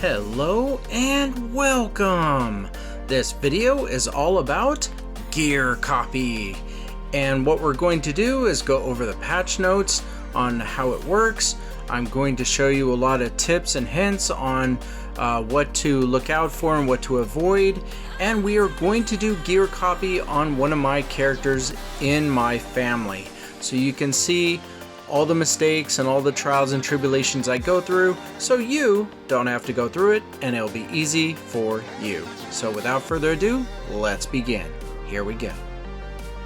Hello and welcome! This video is all about gear copy. And what we're going to do is go over the patch notes on how it works. I'm going to show you a lot of tips and hints on what to look out for and what to avoid. And we are going to do gear copy on one of my characters in my family. So you can see all the mistakes and all the trials and tribulations I go through, so you don't have to go through it and it'll be easy for you. So without further ado, let's begin. Here we go.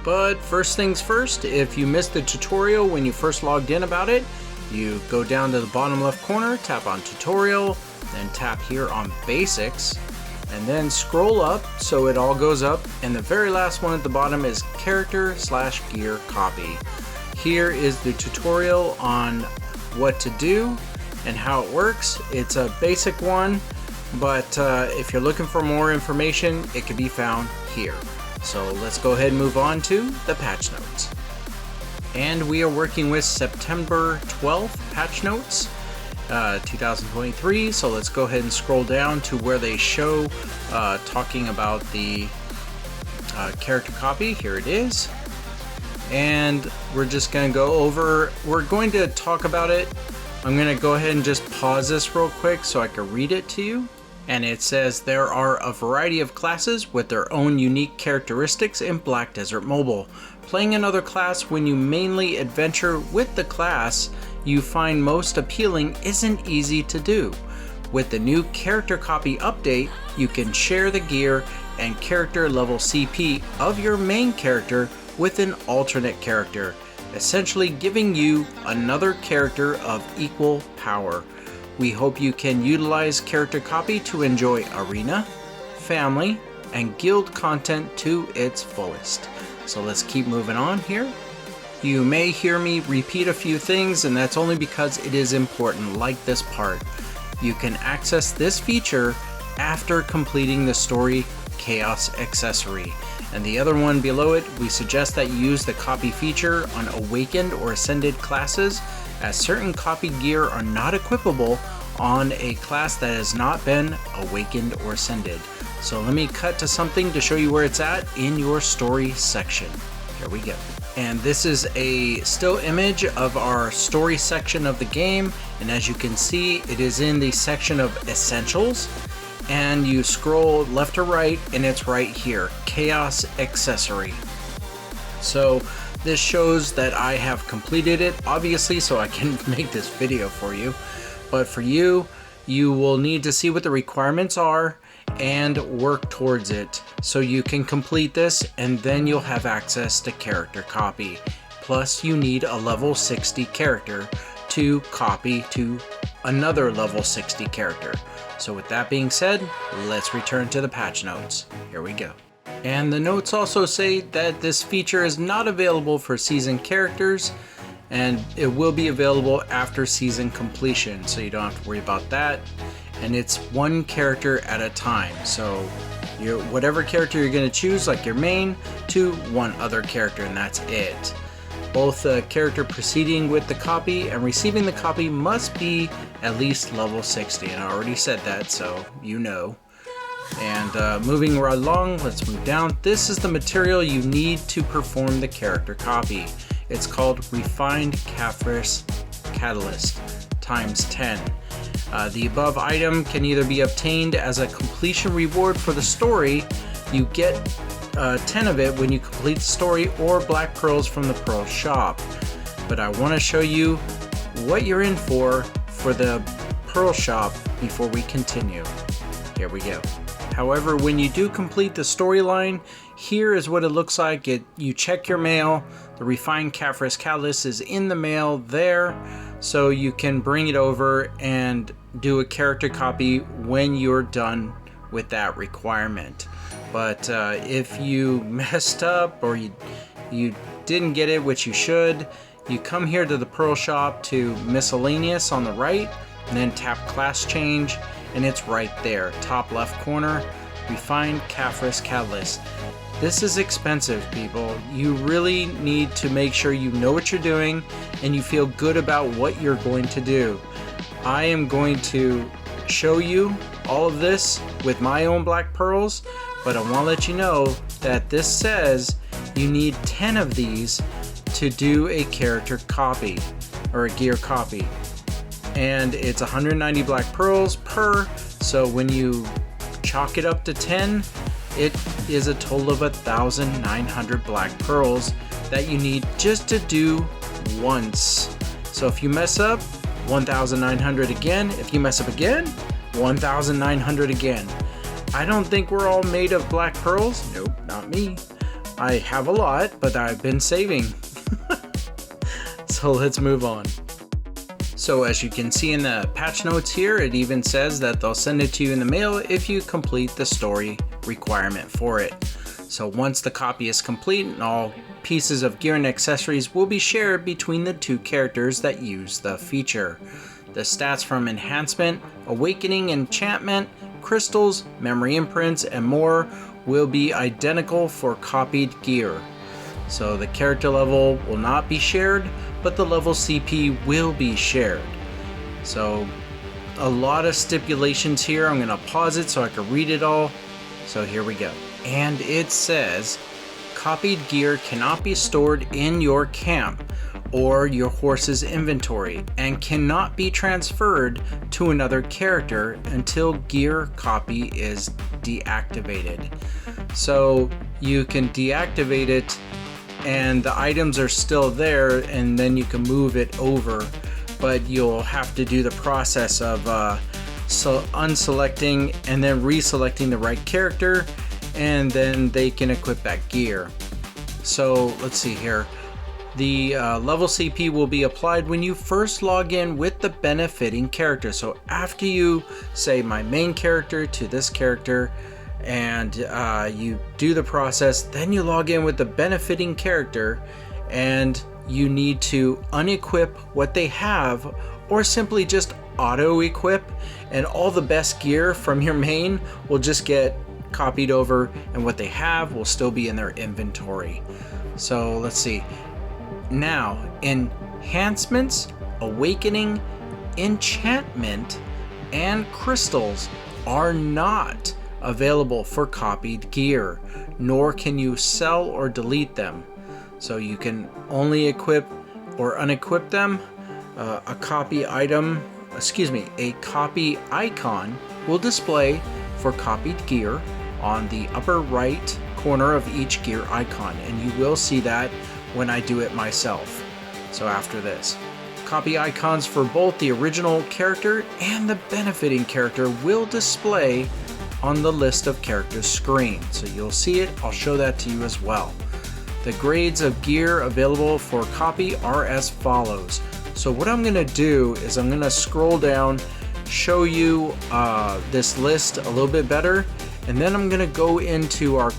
But first things first, if you missed the tutorial when you first logged in about it, you go down to the bottom left corner, tap on tutorial, then tap here on basics, and then scroll up so it all goes up, and the very last one at the bottom is character/gear copy. Here is the tutorial on what to do and how it works. It's a basic one, but if you're looking for more information, it can be found here. So let's go ahead and move on to the patch notes. And we are working with September 12th patch notes, 2023. So let's go ahead and scroll down to where they show talking about the character copy. Here it is. And we're just going to go over, we're going to talk about it. I'm going to go ahead and just pause this real quick so I can read it to you. And it says there are a variety of classes with their own unique characteristics in Black Desert Mobile. Playing another class when you mainly adventure with the class you find most appealing isn't easy to do. With the new character copy update, you can share the gear and character level CP of your main character with an alternate character, essentially giving you another character of equal power. We hope you can utilize character copy to enjoy arena, family, and guild content to its fullest. So let's keep moving on here. You may hear me repeat a few things, and that's only because it is important, like this part. You can access this feature after completing the story Chaos accessory. And the other one below it, we suggest that you use the copy feature on awakened or ascended classes, as certain copied gear are not equipable on a class that has not been awakened or ascended. So let me cut to something to show you where it's at in your story section. Here we go. And this is a still image of our story section of the game, and as you can see, it is in the section of essentials. And you scroll left or right, and it's right here, Chaos Accessory. So this shows that I have completed it, obviously, so I can make this video for you. But for you, you will need to see what the requirements are and work towards it so you can complete this, and then you'll have access to character copy. Plus, you need a level 60 character to copy to another level 60 character. So with that being said, let's return to the patch notes. Here we go. And the notes also say that this feature is not available for season characters, and it will be available after season completion, so you don't have to worry about that. And it's one character at a time, so whatever character you're going to choose, like your main, to one other character, and that's it. Both the character proceeding with the copy and receiving the copy must be at least level 60, and I already said that, so you know. And moving right along, let's move down. This is the material you need to perform the character copy. It's called Refined Caphras Catalyst times 10. The above item can either be obtained as a completion reward for the story. You get 10 of it when you complete the story, or black pearls from the pearl shop. But I want to show you what you're in for the pearl shop before we continue. Here we go. However, when you do complete the storyline, here is what it looks like. You check your mail. The Refined Caphras Catalyst is in the mail there, so you can bring it over and do a character copy when you're done with that requirement. But if you messed up or you didn't get it, which you should, you come here to the Pearl Shop to Miscellaneous on the right, and then tap Class Change, and it's right there, top left corner, Refined Caphras Catalyst. This is expensive, people. You really need to make sure you know what you're doing and you feel good about what you're going to do. I am going to show you all of this with my own black pearls, but I want to let you know that this says you need 10 of these to do a character copy or a gear copy, and it's 190 black pearls per, so when you chalk it up to 10, it is a total of 1,900 black pearls that you need just to do once. So if you mess up, 1,900 again. If you mess up again, 1,900 again. I don't think we're all made of black pearls. Nope, not me. I have a lot, but I've been saving. So let's move on. So as you can see in the patch notes here, it even says that they'll send it to you in the mail if you complete the story requirement for it. So once the copy is complete, and all pieces of gear and accessories will be shared between the two characters that use the feature. The stats from enhancement, awakening, enchantment, crystals, memory imprints, and more will be identical for copied gear. So the character level will not be shared, but the level CP will be shared. So a lot of stipulations here. I'm going to pause it so I can read it all. So here we go. And it says, copied gear cannot be stored in your camp or your horse's inventory and cannot be transferred to another character until gear copy is deactivated. So you can deactivate it and the items are still there, and then you can move it over, but you'll have to do the process of unselecting and then reselecting the right character, and then they can equip that gear. So let's see here. The level CP will be applied when you first log in with the benefiting character. So after you say my main character to this character, and you do the process, then you log in with the benefiting character, and you need to unequip what they have or simply just auto equip, and all the best gear from your main will just get copied over, and what they have will still be in their inventory. So let's see. Now, enhancements, awakening, enchantment, and crystals are not available for copied gear, nor can you sell or delete them. So you can only equip or unequip them. A copy icon will display for copied gear on the upper right corner of each gear icon, and you will see that when I do it myself. So after this, copy icons for both the original character and the benefiting character will display on the list of characters screen. So you'll see it. I'll show that to you as well. The grades of gear available for copy are as follows. So what I'm going to do is I'm going to scroll down, show you this list a little bit better, and then I'm going to go into our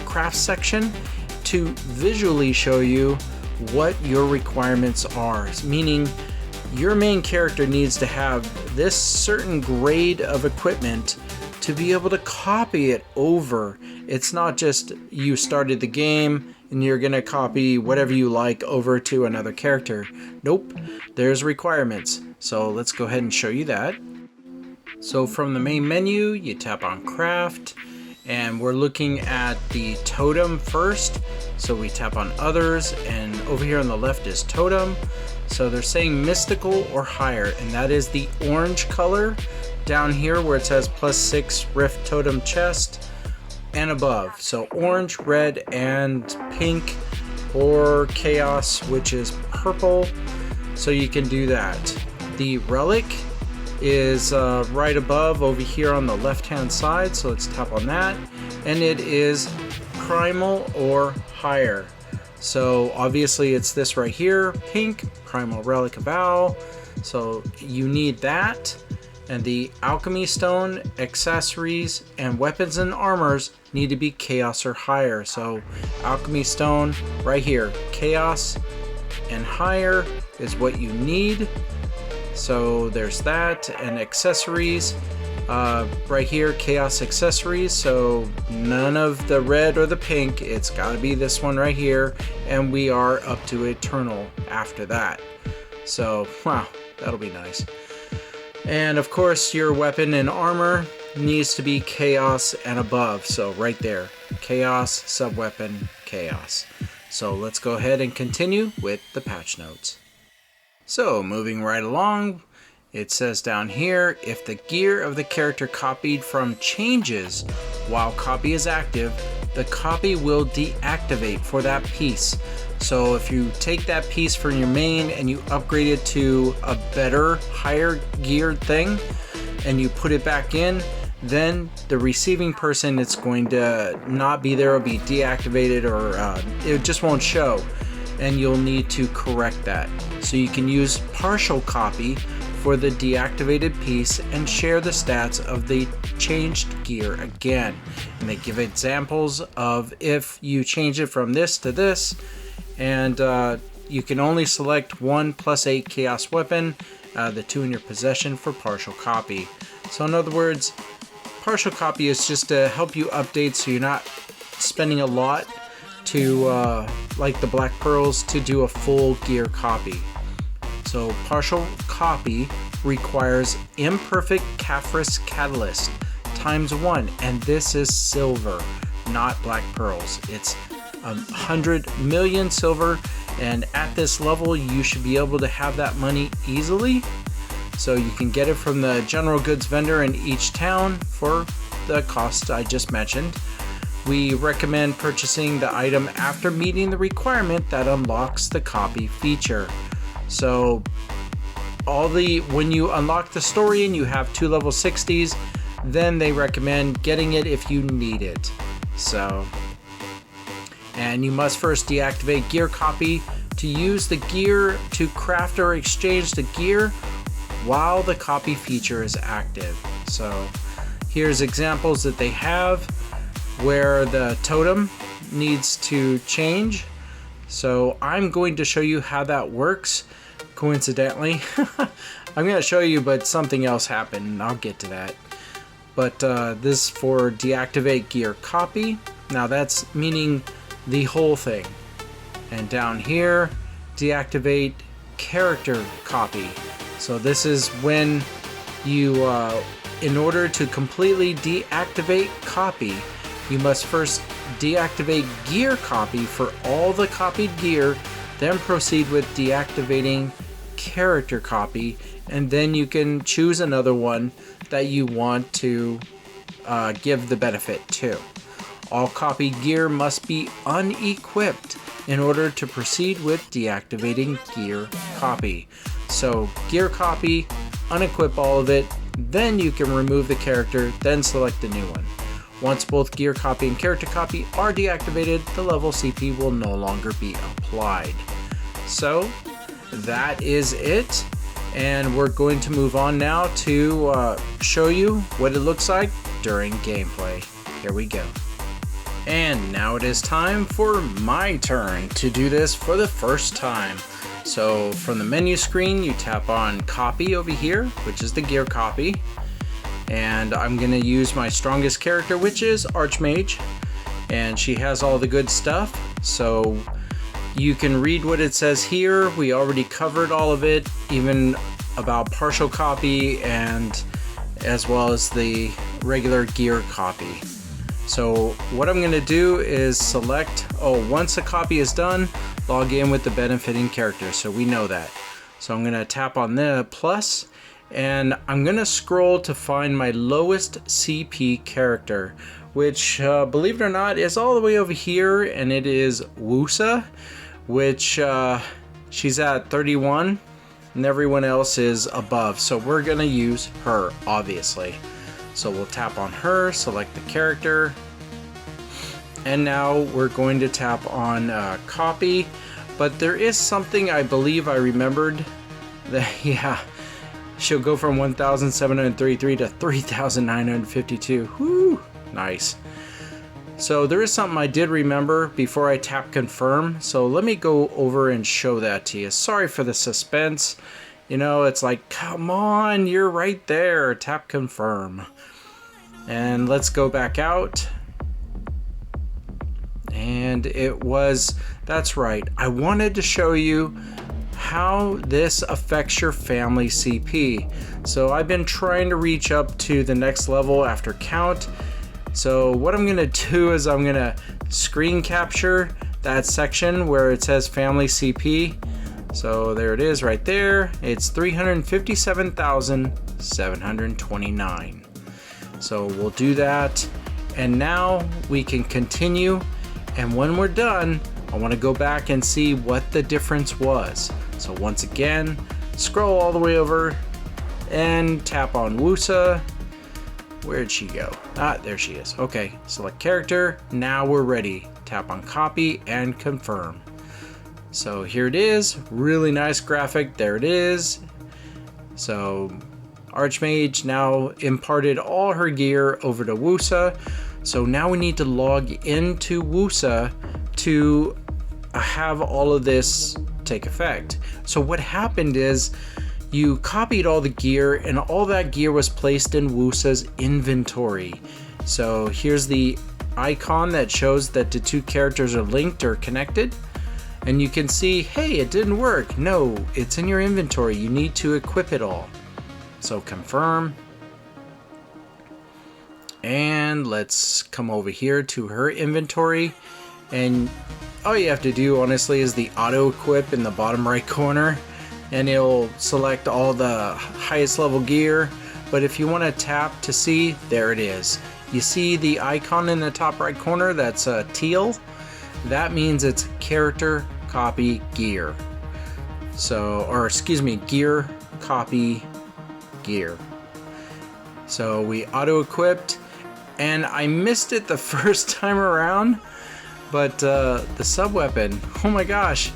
craft section to visually show you what your requirements are, meaning your main character needs to have this certain grade of equipment to be able to copy it over. It's not just you started the game and you're gonna copy whatever you like over to another character. Nope, there's requirements. So let's go ahead and show you that. So from the main menu, you tap on craft, and we're looking at the totem first. So we tap on others, and over here on the left is totem. So they're saying mystical or higher, and that is the orange color down here where it says +6 rift totem chest and above. So orange, red, and pink, or chaos, which is purple. So you can do that. The relic is right above over here on the left hand side, so let's tap on that, and it is primal or higher. So obviously it's this right here, pink, primal relic vow, so you need that. And the alchemy stone, accessories, and weapons and armors need to be chaos or higher. So alchemy stone right here, chaos and higher is what you need. So there's that. And accessories right here, chaos accessories. So none of the red or the pink, it's got to be this one right here, and we are up to eternal after that. So wow, that'll be nice. And of course your weapon and armor needs to be chaos and above. So right there, chaos, subweapon, chaos. So let's go ahead and continue with the patch notes. So moving right along, it says down here, if the gear of the character copied from changes while copy is active, the copy will deactivate for that piece. So if you take that piece from your main and you upgrade it to a better, higher geared thing, and you put it back in, then the receiving person, it's going to not be there, it'll be deactivated, or it just won't show, and you'll need to correct that. So you can use partial copy for the deactivated piece and share the stats of the changed gear again. And they give examples of if you change it from this to this, and you can only select 1 +8 chaos weapon, the 2 in your possession for partial copy. So in other words, partial copy is just to help you update so you're not spending a lot to, like the Black Pearls, to do a full gear copy. So partial copy requires imperfect Caphras Catalyst ×1, and this is silver, not Black Pearls. It's 100 million silver, and at this level you should be able to have that money easily. So you can get it from the general goods vendor in each town for the cost I just mentioned. We recommend purchasing the item after meeting the requirement that unlocks the copy feature. So when you unlock the story and you have 2 level 60s, then they recommend getting it if you need it. And you must first deactivate gear copy to use the gear to craft or exchange the gear while the copy feature is active. So here's examples that they have where the totem needs to change. So I'm going to show you how that works. Coincidentally, I'm going to show you, but something else happened, and I'll get to that. But this for deactivate gear copy. Now that's meaning the whole thing. And down here, deactivate character copy. So this is when you, in order to completely deactivate copy, you must first deactivate gear copy for all the copied gear, then proceed with deactivating character copy, and then you can choose another one that you want to give the benefit to. All copied gear must be unequipped in order to proceed with deactivating gear copy. So gear copy, unequip all of it, then you can remove the character, then select a new one. Once both gear copy and character copy are deactivated, the level CP will no longer be applied. So that is it, and we're going to move on now to show you what it looks like during gameplay. Here we go. And now it is time for my turn to do this for the first time. So from the menu screen, you tap on copy over here, which is the gear copy. And I'm going to use my strongest character, which is Archmage. And she has all the good stuff. So you can read what it says here. We already covered all of it, even about partial copy and as well as the regular gear copy. So what I'm going to do is select, once a copy is done, log in with the benefiting character. So we know that. So I'm going to tap on the plus, and I'm going to scroll to find my lowest CP character, which, believe it or not, is all the way over here, and it is Wusa, which she's at 31, and everyone else is above. So we're going to use her, obviously. So we'll tap on her, select the character, and now we're going to tap on copy. But there is something I believe I remembered that, yeah, she'll go from 1,733 to 3,952. Whoo, nice. So there is something I did remember before I tap confirm. So let me go over and show that to you. Sorry for the suspense. You know, it's like, come on, you're right there. Tap confirm. And let's go back out. And it was, that's right, I wanted to show you how this affects your family CP. So I've been trying to reach up to the next level after count. So what I'm gonna do is I'm gonna screen capture that section where it says family CP. So there it is right there. It's 357,729. So we'll do that. And now we can continue. And when we're done, I want to go back and see what the difference was. So once again, scroll all the way over and tap on Wusa. Where'd she go? Ah, there she is. Okay, select character. Now we're ready. Tap on copy and confirm. So here it is. Really nice graphic. There it is. So Archmage now imparted all her gear over to Wusa. So now we need to log into Wusa to have all of this take effect. So what happened is you copied all the gear and all that gear was placed in Wusa's inventory. So here's the icon that shows that the two characters are linked or connected. And you can see, hey, it didn't work. No, it's in your inventory. You need to equip it all. So confirm. And let's come over here to her inventory. And all you have to do, honestly, is the auto equip in the bottom right corner. And it'll select all the highest level gear. But if you want to tap to see, there it is. You see the icon in the top right corner that's teal? That means it's character copy gear. So, or excuse me, gear copy gear. So we auto equipped, and I missed it the first time around, but the sub weapon, oh my gosh,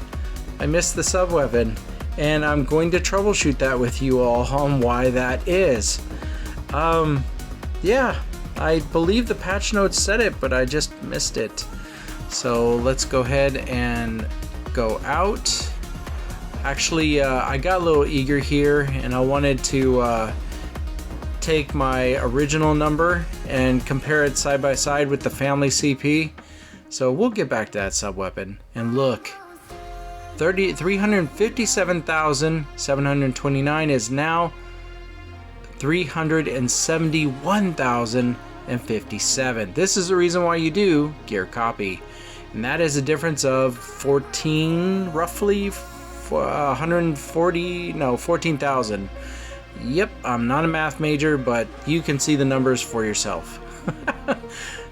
I missed the sub weapon, and I'm going to troubleshoot that with you all on why that is. Yeah, I believe the patch notes said it, but I just missed it. So let's go ahead and go out. Actually, I got a little eager here, and I wanted to take my original number and compare it side by side with the family CP. So we'll get back to that sub weapon. And look, 357,729 is now 371,057. This is the reason why you do gear copy. And that is a difference of 14,000. Yep, I'm not a math major, but you can see the numbers for yourself.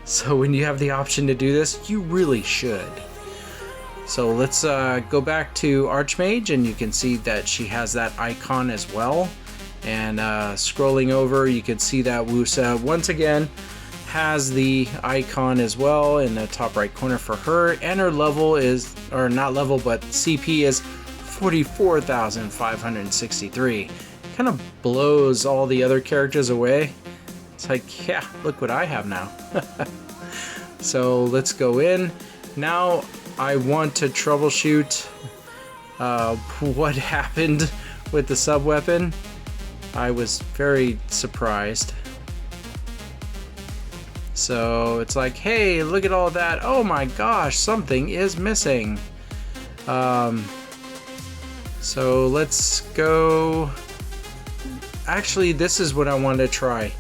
So when you have the option to do this, you really should. So let's go back to Archmage, and you can see that she has that icon as well. And scrolling over, you can see that Wusa once again has the icon as well in the top right corner for her, and her level is, or not level, but CP is 44,563. Kind of blows all the other characters away. It's like, yeah, look what I have now. So let's go in. Now I want to troubleshoot what happened with the sub weapon. I was very surprised. So it's like, hey, look at all that. Oh my gosh, something is missing. So let's go. Actually, this is what I wanted to try.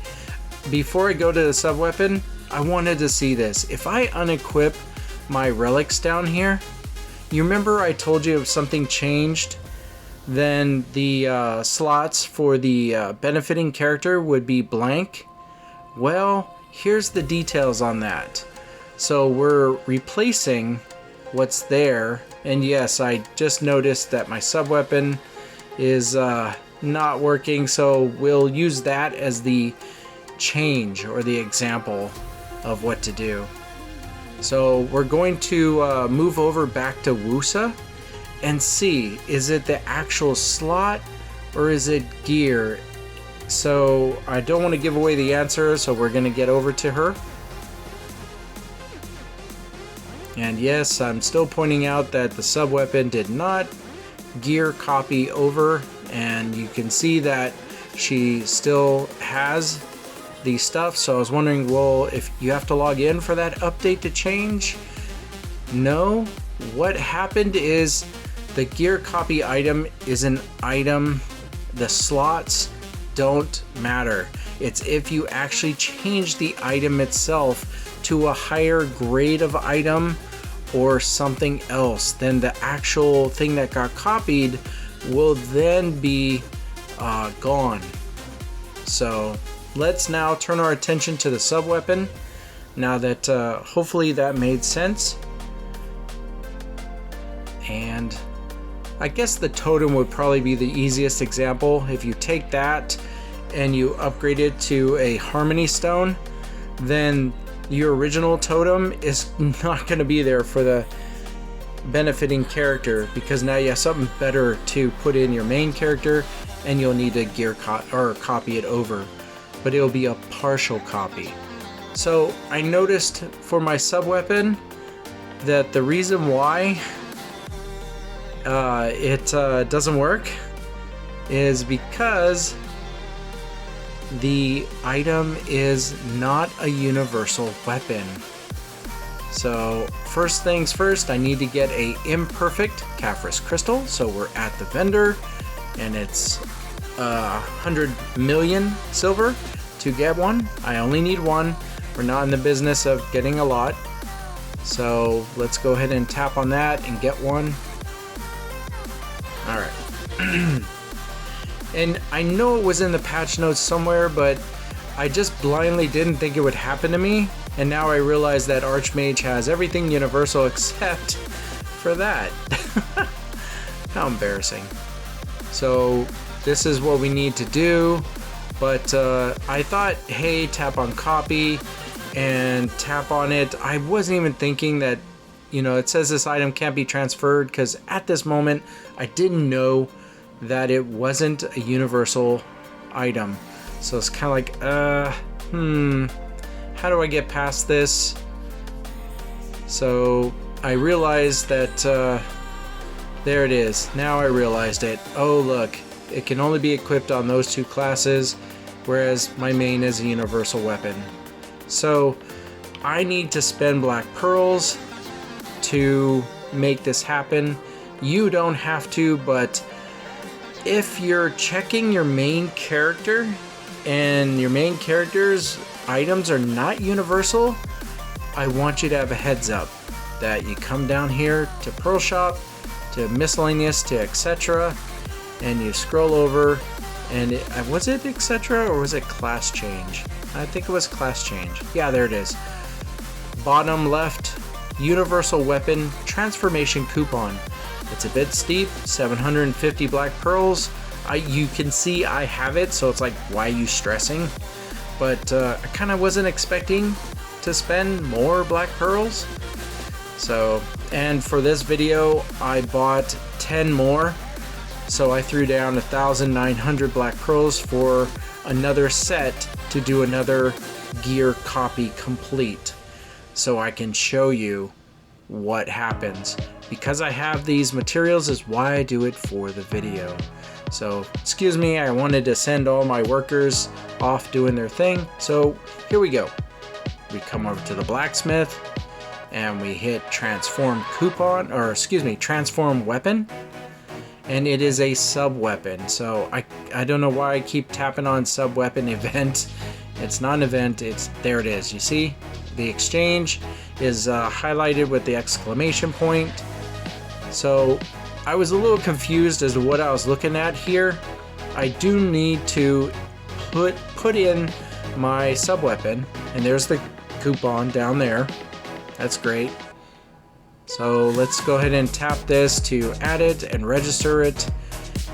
Before I go to the sub weapon, I wanted to see this. If I unequip my relics down here, you remember I told you if something changed, then the slots for the benefiting character would be blank. Well, here's the details on that. So we're replacing what's there, and yes, I just noticed that my sub weapon is not working, so we'll use that as the change or the example of what to do. So we're going to move over back to Wusa and see, is it the actual slot or is it gear? So I don't want to give away the answer, so we're going to get over to her. And yes, I'm still pointing out that the sub weapon did not gear copy over, and you can see that she still has the stuff. So I was wondering, well, if you have to log in for that update to change. No, what happened is The gear copy item is an item. The slots don't matter. It's if you actually change the item itself to a higher grade of item or something else, then the actual thing that got copied will then be gone. So let's now turn our attention to the sub-weapon. Now that hopefully that made sense. And I guess the totem would probably be the easiest example. If you take that and you upgrade it to a harmony stone, then your original totem is not going to be there for the benefiting character, because now you have something better to put in your main character, and you'll need to gear copy it over, but it'll be a partial copy. So I noticed for my sub weapon that the reason why it doesn't work is because the item is not a universal weapon. So first things first, I need to get a imperfect Caphras crystal. So we're at the vendor, and it's 100 million silver to get one. I only need one. We're not in the business of getting a lot. So let's go ahead and tap on that and get one. All right. And I know it was in the patch notes somewhere, but I just blindly didn't think it would happen to me. And now I realize that Archmage has everything universal except for that. How embarrassing. So this is what we need to do. But I thought, hey, tap on copy and tap on it. I wasn't even thinking that, you know, it says this item can't be transferred, because at this moment I didn't know that it wasn't a universal item. So it's kind of like, how do I get past this? So I realized that, there it is. Now I realized it. Oh, look, it can only be equipped on those two classes, whereas my main is a universal weapon. So I need to spend black pearls to make this happen. You don't have to, but if you're checking your main character and your main character's items are not universal, I want you to have a heads up that you come down here to Pearl Shop, to miscellaneous, to etc., and you scroll over, and was it etc. or was it class change? I think it was class change. Yeah, there it is. Bottom left, universal weapon transformation coupon. It's a bit steep, 750 black pearls. You can see I have it, so it's like, why are you stressing? But I kind of wasn't expecting to spend more black pearls. So, and for this video, I bought 10 more. So I threw down 1,900 black pearls for another set to do another gear copy complete. So I can show you what happens. Because I have these materials is why I do it for the video. So excuse me, I wanted to send all my workers off doing their thing. So here we go. We come over to the blacksmith and we hit transform coupon, or excuse me, transform weapon. And it is a sub weapon. So I don't know why I keep tapping on sub weapon event. It's not an event, there it is. You see the exchange is highlighted with the exclamation point. So I was a little confused as to what I was looking at here. I do need to put in my sub weapon, and there's the coupon down there. That's great. So let's go ahead and tap this to add it and register it.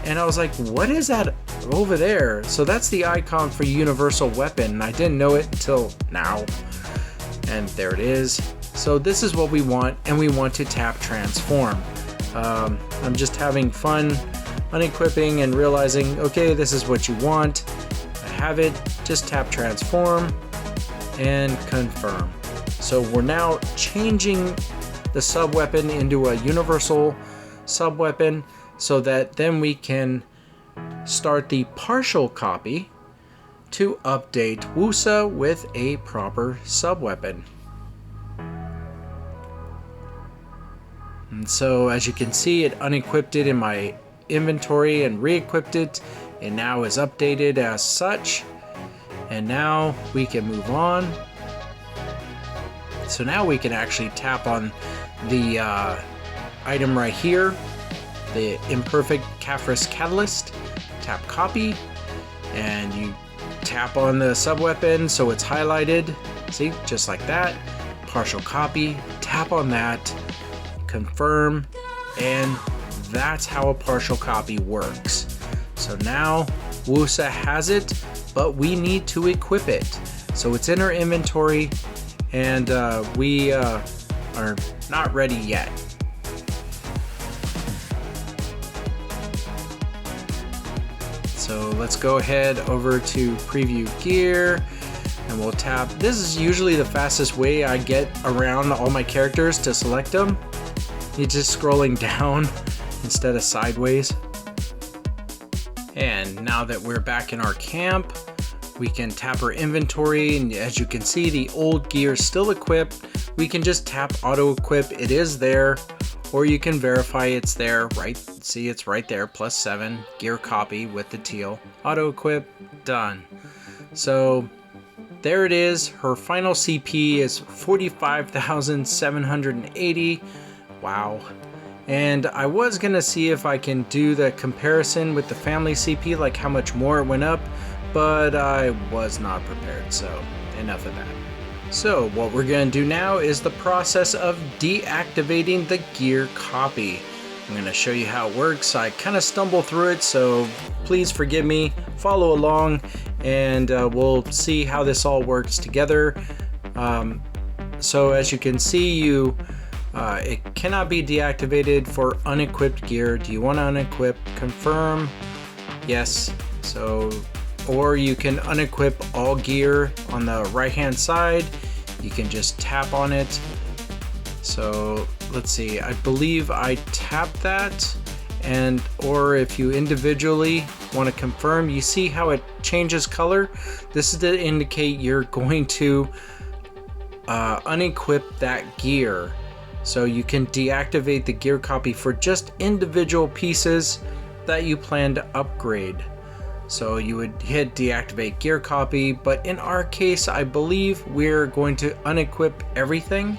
And I was like, what is that over there? So that's the icon for universal weapon. I didn't know it until now. And there it is. So this is what we want, and we want to tap transform. I'm just having fun unequipping and realizing, okay, this is what you want. I have it. Just tap transform and confirm. So we're now changing the sub weapon into a universal sub weapon, so that then we can start the partial copy to update Wusa with a proper sub weapon. And so as you can see, it unequipped it in my inventory and re-equipped it. It now is updated as such. And now we can move on. So now we can actually tap on the item right here, the imperfect Caphras Catalyst. Tap copy, and you tap on the subweapon so it's highlighted. See, just like that. Partial copy, tap on that, confirm, and that's how a partial copy works. So now Wusa has it, but we need to equip it. So it's in our inventory, and we are not ready yet. So let's go ahead over to preview gear, and we'll tap. This is usually the fastest way I get around all my characters to select them. You're just scrolling down instead of sideways. And now that we're back in our camp, we can tap our inventory, and as you can see, the old gear is still equipped. We can just tap auto equip, it is there, or you can verify it's there, right? See, it's right there, +7, gear copy with the teal. Auto equip, done. So there it is. Her final CP is 45,780. Wow. And I was gonna see if I can do the comparison with the family CP, like how much more it went up, but I was not prepared, so enough of that. So what we're going to do now is the process of deactivating the gear copy. I'm going to show you how it works. I kind of stumbled through it, so please forgive me, follow along, and we'll see how this all works together. So as you can see, it cannot be deactivated for unequipped gear. Do you want to unequip? Confirm. Yes. So, or you can unequip all gear on the right hand side. You can just tap on it. So let's see, I believe I tapped that, and or if you individually want to confirm, you see how it changes color. This is to indicate you're going to unequip that gear. So you can deactivate the gear copy for just individual pieces that you plan to upgrade. So you would hit deactivate gear copy, but in our case, I believe we're going to unequip everything.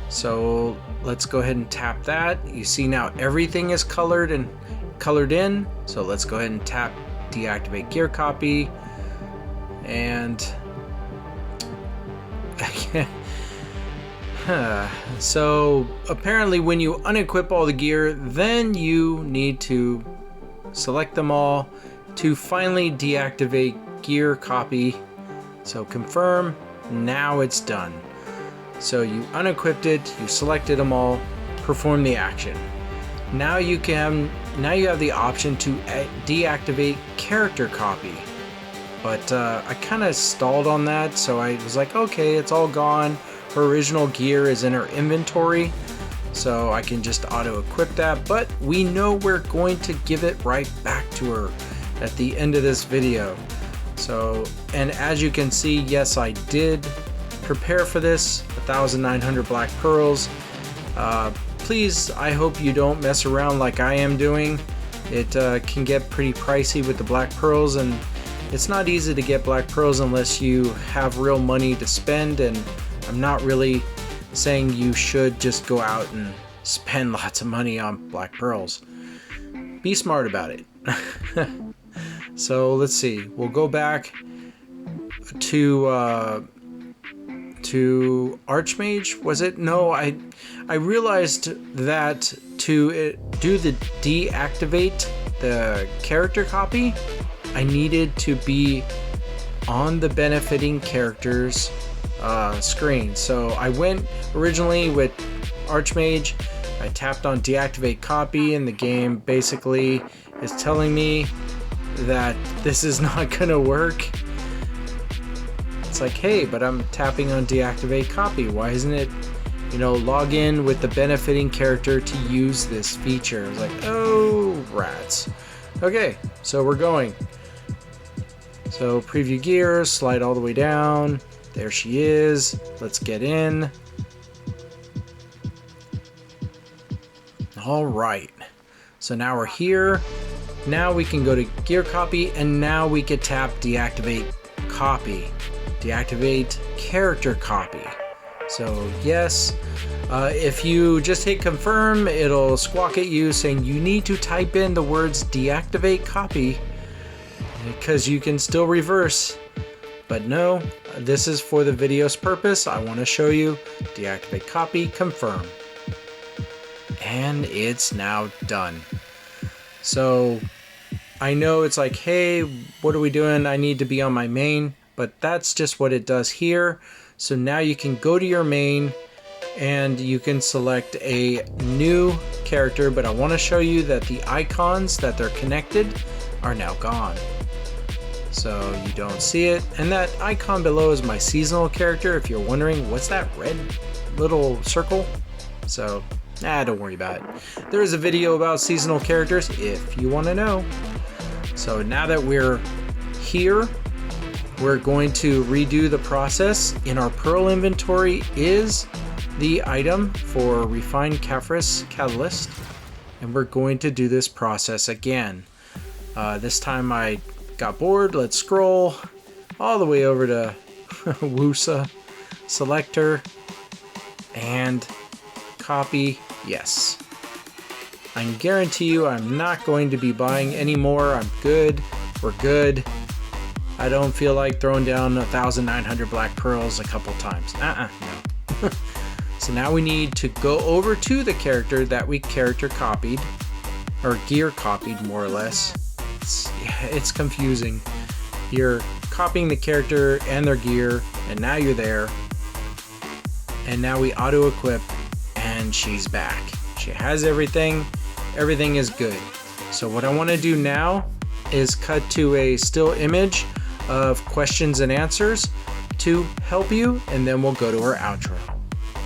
So let's go ahead and tap that. You see now everything is colored and colored in. So let's go ahead and tap deactivate gear copy. And so apparently when you unequip all the gear, then you need to select them all to finally deactivate gear copy. So confirm, now it's done. So you unequipped it, you selected them all, perform the action. Now you have the option to deactivate character copy. But I kind of stalled on that, so I was like, okay, it's all gone. Her original gear is in her inventory, so I can just auto equip that, but we know we're going to give it right back to her at the end of this video. So, and as you can see, yes, I did prepare for this, 1,900 black pearls. Please, I hope you don't mess around like I am doing. It can get pretty pricey with the black pearls, and it's not easy to get black pearls unless you have real money to spend, and I'm not really saying you should just go out and spend lots of money on black pearls. Be smart about it. So let's see, we'll go back to Archmage, was it? No, I realized that to do the deactivate the character copy, I needed to be on the benefiting characters screen. So I went originally with Archmage, I tapped on deactivate copy, and the game basically is telling me that this is not gonna work. It's like, hey, but I'm tapping on deactivate copy. Why isn't it, log in with the benefiting character to use this feature? I was like, oh, rats. Okay, so we're going. So preview gear, slide all the way down. There she is. Let's get in. All right, so now we're here. Now we can go to gear copy, and now we can tap deactivate copy, deactivate character copy. So yes, if you just hit confirm, it'll squawk at you saying you need to type in the words deactivate copy because you can still reverse. But no, this is for the video's purpose. I want to show you deactivate copy, confirm. And it's now done. So I know it's like, hey, what are we doing? I need to be on my main, but that's just what it does here. So now you can go to your main and you can select a new character, but I want to show you that the icons that they're connected are now gone. So you don't see it. And that icon below is my seasonal character. If you're wondering, what's that red little circle? So, don't worry about it. There is a video about seasonal characters if you want to know. So now that we're here, we're going to redo the process. In our Pearl inventory is the item for Refined Caphras Catalyst, and we're going to do this process again. This time I got bored. Let's scroll all the way over to Wusa, selector, and copy. Yes. I can guarantee you I'm not going to be buying any more. I'm good. We're good. I don't feel like throwing down 1,900 black pearls a couple times. No. So now we need to go over to the character that we character copied, or gear copied more or less. It's confusing. You're copying the character and their gear, and now you're there. And now we auto equip, and she's back. She has everything. Everything is good. So what I want to do now is cut to a still image of questions and answers to help you, and then we'll go to our outro.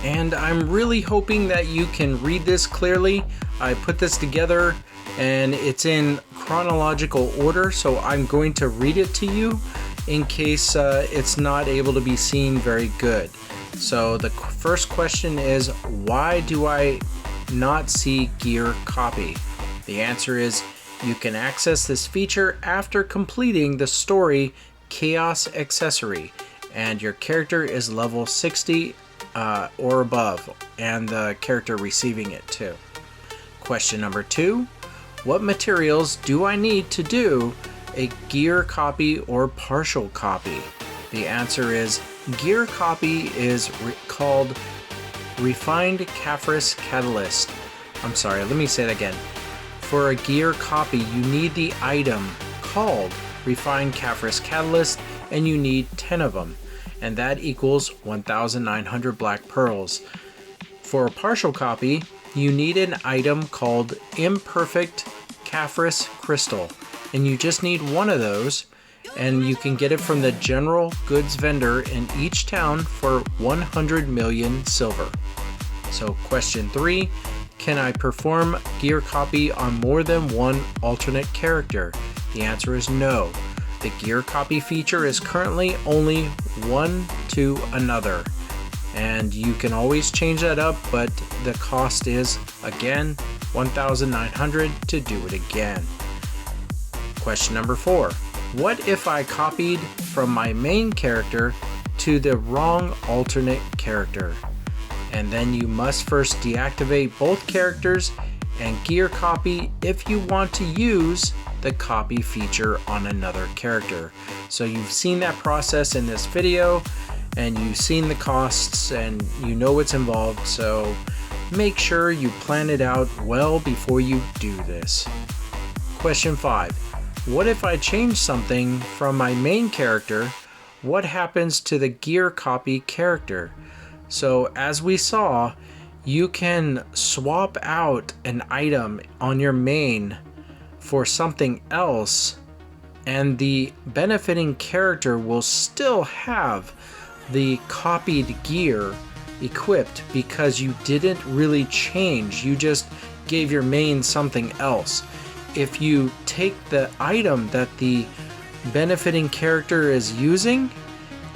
And I'm really hoping that you can read this clearly. I put this together and it's in chronological order, so I'm going to read it to you in case it's not able to be seen very good. So the first question is, why do I not see gear copy? The answer is, you can access this feature after completing the story Chaos Accessory, and your character is level 60 or above, and the character receiving it too. Question number 2, what materials do I need to do a gear copy or partial copy? The answer is, gear copy is called Refined Caphras Catalyst. I'm sorry, let me say that again. For a gear copy, you need the item called Refined Caphras Catalyst, and you need 10 of them, and that equals 1,900 black pearls. For a partial copy, you need an item called Imperfect Caphras Crystal, and you just need one of those, and you can get it from the general goods vendor in each town for 100 million silver. So question 3, can I perform gear copy on more than one alternate character? The answer is no. The gear copy feature is currently only one to another, and you can always change that up, but the cost is, again, 1,900 to do it again. Question number 4. What if I copied from my main character to the wrong alternate character? And then you must first deactivate both characters and gear copy if you want to use the copy feature on another character. So you've seen that process in this video, and you've seen the costs, and you know what's involved, so make sure you plan it out well before you do this. Question 5. What if I change something from my main character? What happens to the gear copy character? So as we saw, you can swap out an item on your main for something else, and the benefiting character will still have the copied gear equipped because you didn't really change, you just gave your main something else. If you take the item that the benefiting character is using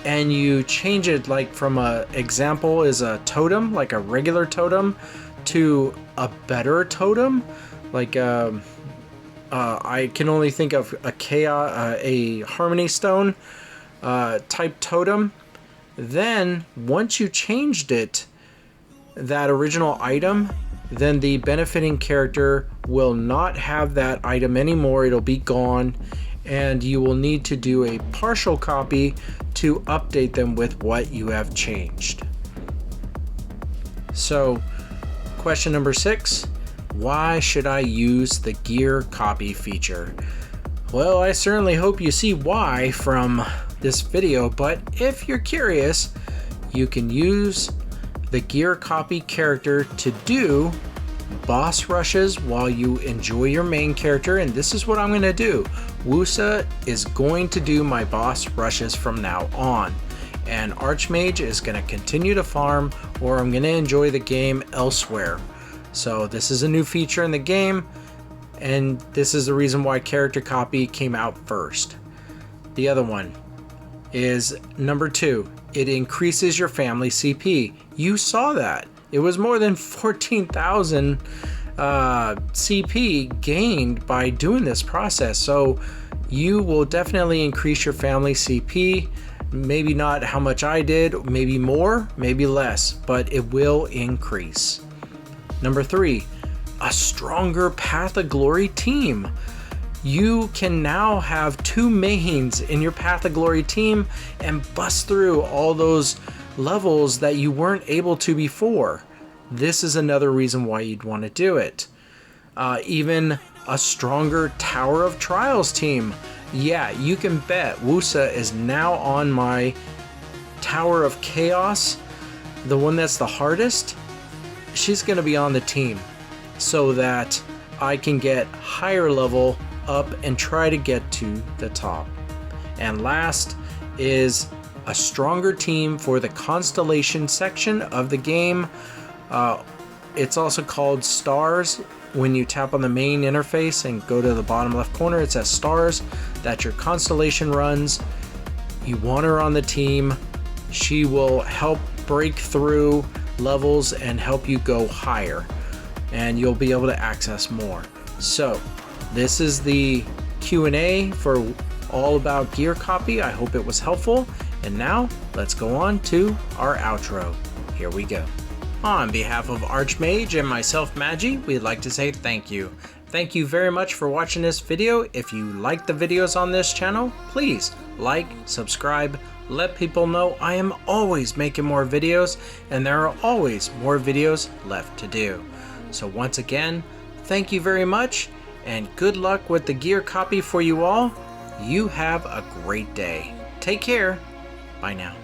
and you change it, like from a example is a totem, like a regular totem, to a better totem, like I can only think of a Harmony Stone type totem, then once you changed it, that original item, then the benefiting character will not have that item anymore. It'll be gone, and you will need to do a partial copy to update them with what you have changed. So, question number 6, why should I use the gear copy feature? Well, I certainly hope you see why from this video, but if you're curious, you can use the gear copy character to do boss rushes while you enjoy your main character, and this is what I'm going to do. Wusa is going to do my boss rushes from now on, and Archmage is going to continue to farm, or I'm going to enjoy the game elsewhere. So this is a new feature in the game, and this is the reason why character copy came out first. The other one is number 2. It increases your family CP. You saw that. It was more than 14,000 CP gained by doing this process. So you will definitely increase your family CP. Maybe not how much I did, maybe more, maybe less, but it will increase. Number 3, a stronger Path of Glory team. You can now have 2 mains in your Path of Glory team and bust through all those levels that you weren't able to before. This is another reason why you'd want to do it. Even a stronger Tower of Trials team. Yeah, you can bet Wusa is now on my Tower of Chaos, the one that's the hardest. She's going to be on the team so that I can get higher level up and try to get to the top. And last is a stronger team for the Constellation section of the game. It's also called Stars. When you tap on the main interface and go to the bottom left corner, it says Stars. That's your Constellation runs. You want her on the team. She will help break through levels and help you go higher, and you'll be able to access more. So this is the Q&A for all about gear copy. I hope it was helpful. And now let's go on to our outro. Here we go. On behalf of Archmage and myself, Magi, we'd like to say thank you. Thank you very much for watching this video. If you like the videos on this channel, please like, subscribe, let people know I am always making more videos, and there are always more videos left to do. So once again, thank you very much, and good luck with the gear copy for you all. You have a great day. Take care. Bye now.